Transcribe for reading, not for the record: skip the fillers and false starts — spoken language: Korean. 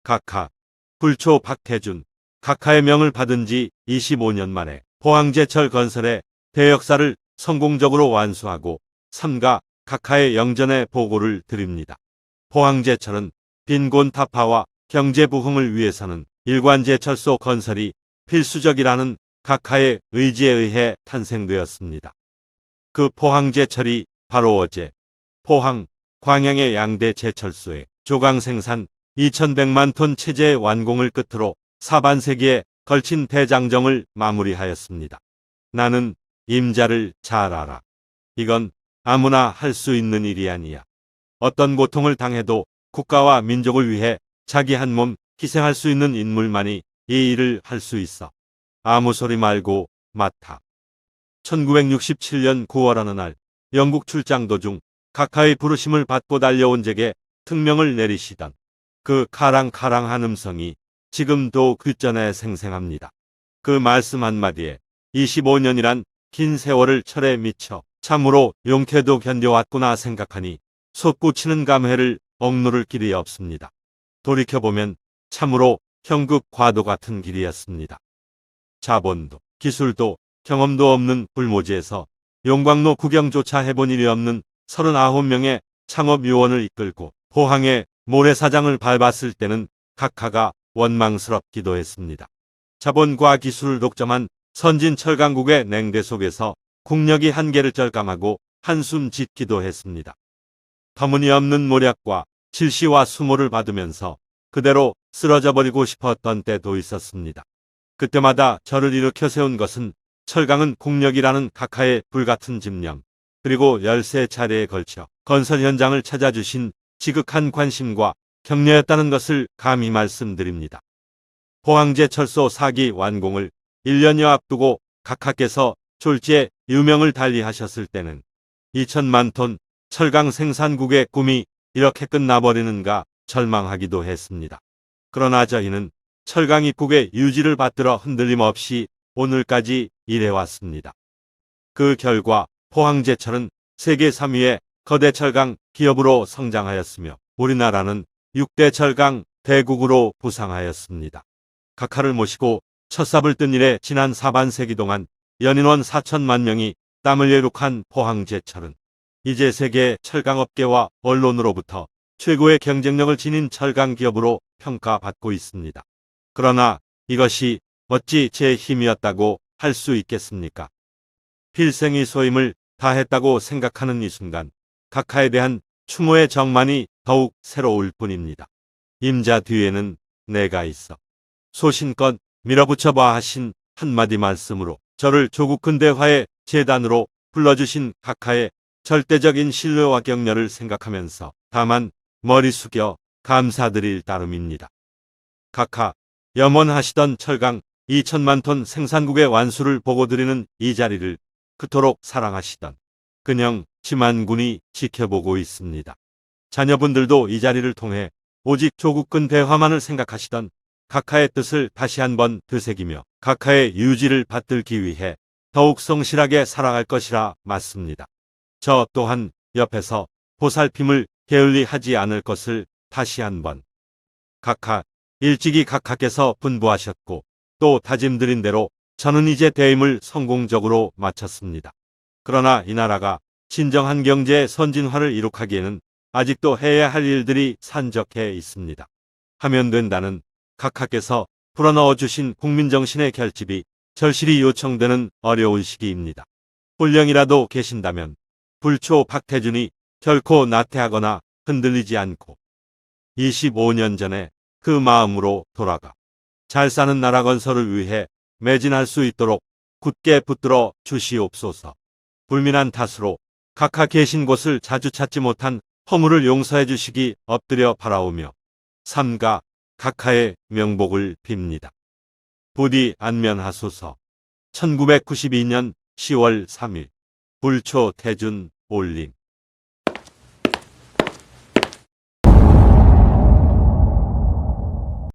각하, 불초 박태준. 각하의 명을 받은 지 25년 만에 포항제철 건설의 대역사를 성공적으로 완수하고 삼가 각하의 영전에 보고를 드립니다. 포항제철은 빈곤 타파와 경제 부흥을 위해서는 일관제철소 건설이 필수적이라는 각하의 의지에 의해 탄생되었습니다. 그 포항제철이 바로 어제 포항, 광양의 양대 제철소의 조강 생산 2100만 톤 체제 완공을 끝으로 사반세기에 걸친 대장정을 마무리하였습니다. 나는 임자를 잘 알아. 이건 아무나 할 수 있는 일이 아니야. 어떤 고통을 당해도 국가와 민족을 위해 자기 한 몸 희생할 수 있는 인물만이 이 일을 할 수 있어. 아무 소리 말고 맡아. 1967년 9월 어느 날 영국 출장 도중 각하의 부르심을 받고 달려온 제게 특명을 내리시던 그 카랑카랑한 음성이 지금도 귓전에 생생합니다. 그 말씀 한마디에 25년이란 긴 세월을 철에 미쳐 참으로 용케도 견뎌왔구나 생각하니 솟구치는 감회를 억누를 길이 없습니다. 돌이켜보면 참으로 현극 과도 같은 길이었습니다. 자본도 기술도 경험도 없는 불모지에서 용광로 구경조차 해본 일이 없는 39명의 창업요원을 이끌고 포항의 모래사장을 밟았을 때는 각하가 원망스럽기도 했습니다. 자본과 기술을 독점한 선진철강국의 냉대 속에서 국력이 한계를 절감하고 한숨 짓기도 했습니다. 터무니없는 모략과 질시와 수모를 받으면서 그대로 쓰러져 버리고 싶었던 때도 있었습니다. 그때마다 저를 일으켜 세운 것은 철강은 국력이라는 각하의 불같은 집념, 그리고 13차례에 걸쳐 건설 현장을 찾아주신 지극한 관심과 격려였다는 것을 감히 말씀드립니다. 포항제철소 4기 완공을 1년여 앞두고 각하께서 졸지에 유명을 달리하셨을 때는 2000만 톤 철강 생산국의 꿈이 이렇게 끝나버리는가 절망하기도 했습니다. 그러나 저희는 철강 입국의 유지를 받들어 흔들림 없이 오늘까지 일해왔습니다. 그 결과 포항제철은 세계 3위의 거대 철강 기업으로 성장하였으며 우리나라는 6대 철강 대국으로 부상하였습니다. 각하를 모시고 첫삽을 뜬 이래 지난 사반세기 동안 연인원 4천만 명이 땀을 예룩한 포항제철은 이제 세계 철강업계와 언론으로부터 최고의 경쟁력을 지닌 철강 기업으로 평가받고 있습니다. 그러나 이것이 어찌 제 힘이었다고 할 수 있겠습니까? 필생이 소임을 다했다고 생각하는 이 순간 각하에 대한 추모의 정만이 더욱 새로울 뿐입니다. 임자 뒤에는 내가 있어. 소신껏 밀어붙여봐 하신 한마디 말씀으로 저를 조국 근대화의 재단으로 불러주신 각하의 절대적인 신뢰와 격려를 생각하면서 다만 머리 숙여 감사드릴 따름입니다. 각하, 염원하시던 철강 2000만 톤 생산국의 완수를 보고 드리는 이 자리를 그토록 사랑하시던 근영 지만군이 지켜보고 있습니다. 자녀분들도 이 자리를 통해 오직 조국 근대화만을 생각하시던 각하의 뜻을 다시 한번 되새기며 각하의 유지를 받들기 위해 더욱 성실하게 살아갈 것이라 맞습니다. 저 또한 옆에서 보살핌을 게을리하지 않을 것을 다시 한번. 각하, 일찍이 각하께서 분부하셨고 또 다짐드린 대로 저는 이제 대임을 성공적으로 마쳤습니다. 그러나 이 나라가 진정한 경제 선진화를 이룩하기에는 아직도 해야 할 일들이 산적해 있습니다. 하면 된다는 각하께서 불어넣어 주신 국민정신의 결집이 절실히 요청되는 어려운 시기입니다. 홀령이라도 계신다면 불초 박태준이 결코 나태하거나 흔들리지 않고 25년 전에 그 마음으로 돌아가 잘 사는 나라 건설을 위해 매진할 수 있도록 굳게 붙들어 주시옵소서. 불민한 탓으로 각하 계신 곳을 자주 찾지 못한 허물을 용서해 주시기 엎드려 바라오며 삼가 각하의 명복을 빕니다. 부디 안면하소서. 1992년 10월 3일 불초 태준 올림.